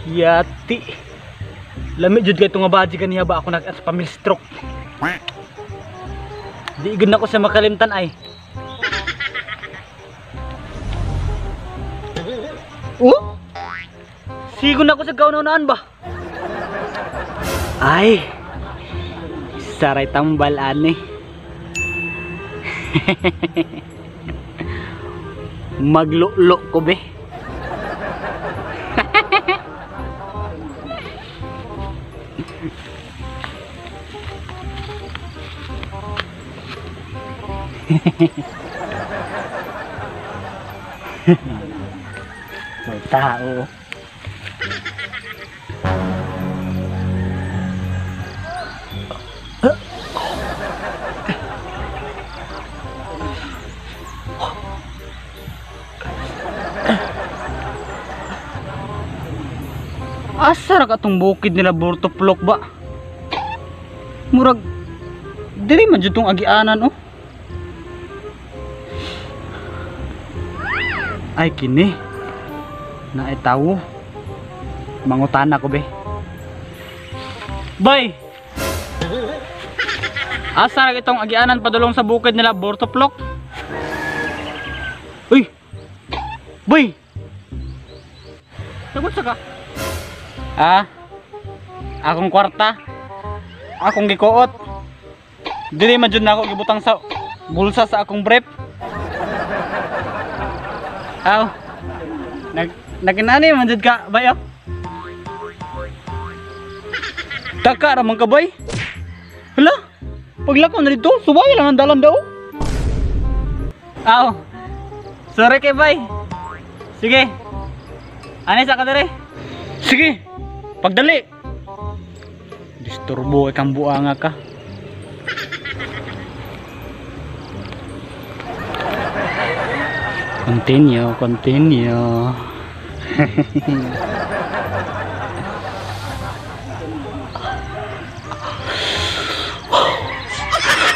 Yati. Lamig jud kay tunga baji kaniya ba ako nag family stroke. Di igid na ko sa makalimtan ay. Oh? Sigon ako sa kaunaunan ba? Ay. Saray tambal ani. Maglulo ko be. May tao. Asa ra katong bukid nila Bortoplok ba? Murag dili man jud tong agianan oh. Ay kini na tawo. Mangutana ko be. Bay. Asa ra itong agianan padulong sa bukid nila Bortoplok? Uy. Bay. Sagot sa ka? Akong kwarta. Akong gikuot. Dili man jud nako gibutang sa bulsa sa akong brief. Aw. Naginani man jud ka, bay oh. Taka ra man ka bay. Hala. Paglakaw na dito, subay lang ang dalan daw. Aw. Sorry kay bay. Sige. Ani sa ka dere? Sige. Pagdali. Disturbo ikang buanga ka. Continue.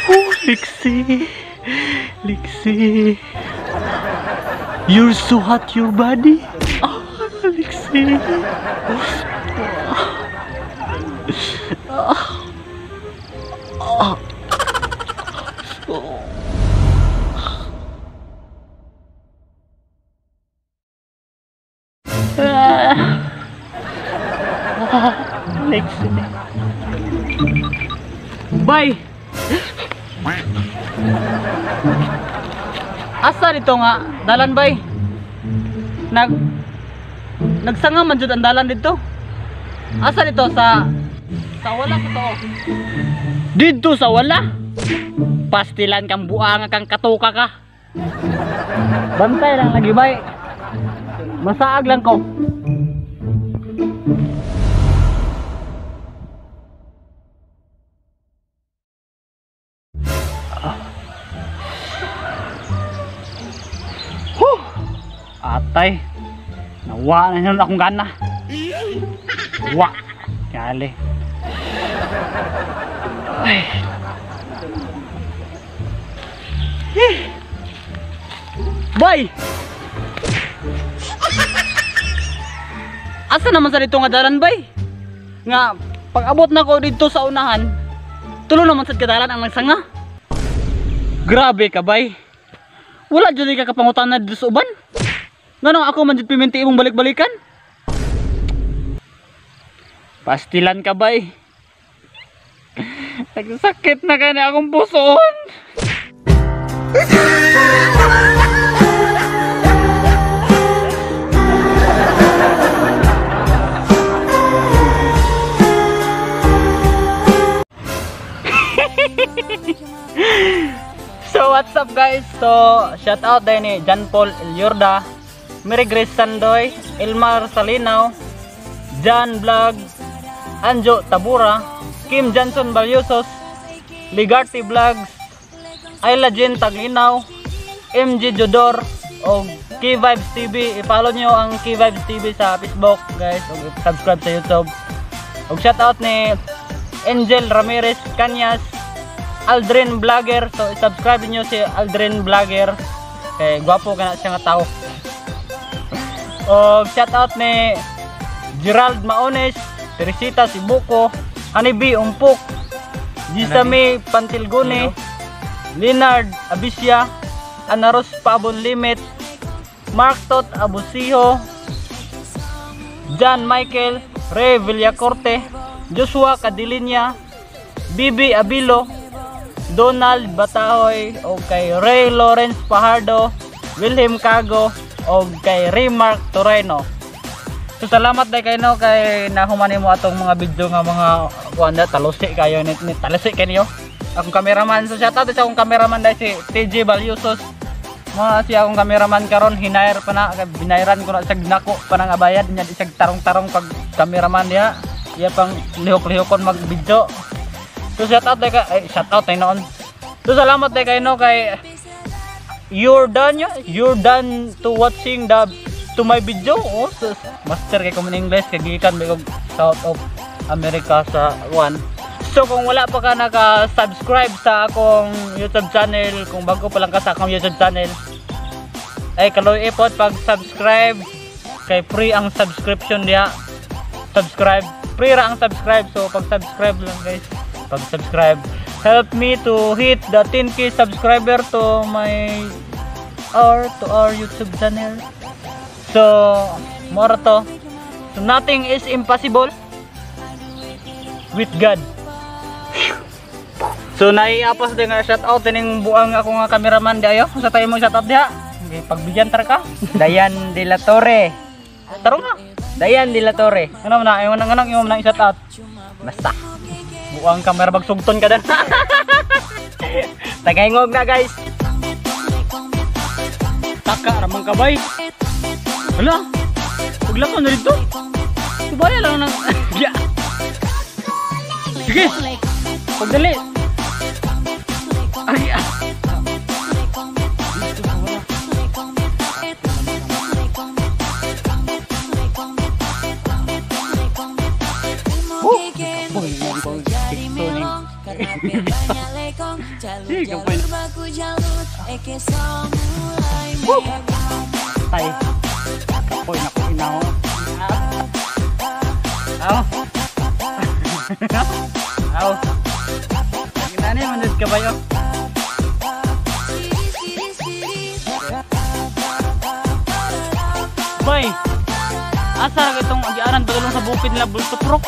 Oh, Lixie. You're so hot, your body. Oh, Lixie. Lixie. Bye. Asa dito nga dalan bay? Nagsanga man jud ang dalan dito. Asa dito sa wala sa to? Dito sa wala. Pastilan kang buanga kang katuka ka. Bantay lang lagi bay. Masaag lang ko. Atay. Nawa na yun akong gana. Wa. Kali. Ay. Bay! Asa naman sa dito nga dalan bay? Nga pag abot na ko dito sa unahan, tulo naman sa kadalan ang nagsanga. Grabe ka bay. Wala jud ka kapangutan-an dito sa uban. Ngano ako man jud piminti imong balik-balikan? Pastilan ka bay. Nagsakit na kani akong pusoon. So what's up guys? So shout out din ni John Paul Eliorda, Mary Grace Sandoy, Elmar Salinaw, John Vlog, Anjo Tabura, Kim Johnson Balyosos, Ligarte Vlogs, Ayla Jen Taglinaw, MG Jodor, o Key Vibes TV. I-follow nyo ang Key Vibes TV sa Facebook guys, o subscribe sa YouTube. O shout out ni Angel Ramirez Cañas, Aldrin Vlogger. So i-subscribe nyo si Aldrin Vlogger, kay gwapo ka na siya nga tao. O shout out ni Gerald Maones, Teresita Sibuko, Hanibi Umpok, Gisame Pantilgone, Leonard Abisya, Anaros Pabon Limit, Mark Tot Abusiho, John Michael, Ray Villacorte, Joshua Cadilinya, Bibi Abilo, Donald Batahoy, o kay Ray Lawrence Pajardo, Wilhelm Cago, o kay Raymark Toreno. So salamat dahil kayo kay nahumanin mo atong mga video nga mga wanda talusi kayo ni talusi kayo. Akong cameraman, so shoutout sa akong cameraman dahil si TJ Balyosos. Mga siya akong cameraman karon hinire pa na, binayran ko na sa ginako pa nang abayad niya isang tarong-tarong pag cameraman niya. Iya pang lihok-lihokon mag-video. So shoutout dahil shoutout tayo noon. So salamat dahil kayo kay you're done to watching to my video. Oh, so, master kay common English kay gikan may South of America sa one. So kung wala pa ka naka-subscribe sa akong YouTube channel, kung bago pa lang ka sa akong YouTube channel, ay kaloy ipot pag-subscribe kay free ang subscription diha. Subscribe, free ra ang subscribe. So pag-subscribe lang guys, pag-subscribe help me to hit the 10k subscriber to our YouTube channel. So more to. So nothing is impossible with God. So naiapos din nga shoutout din buang ako nga cameraman di ayo. Sa tayo mo shoutout diha. Okay, pagbigyan tar ka. Dayan de la Torre. Taro nga. Dayan de la Torre. Ano man na, nang imo nang shoutout. Basta. Buang camera bagsugton ka dan. Tagaingog na guys. Taka ramang kabay. Hala. Paglako na dito. Kubaya lang nang ya. Sige. Pagdali. Ay. Tay. Kapoy na ko inaw. Aw. Aw. Ginani manud ka bayo. Bay. Asa ra itong agianan bagalong sa bukid nila bulto prok.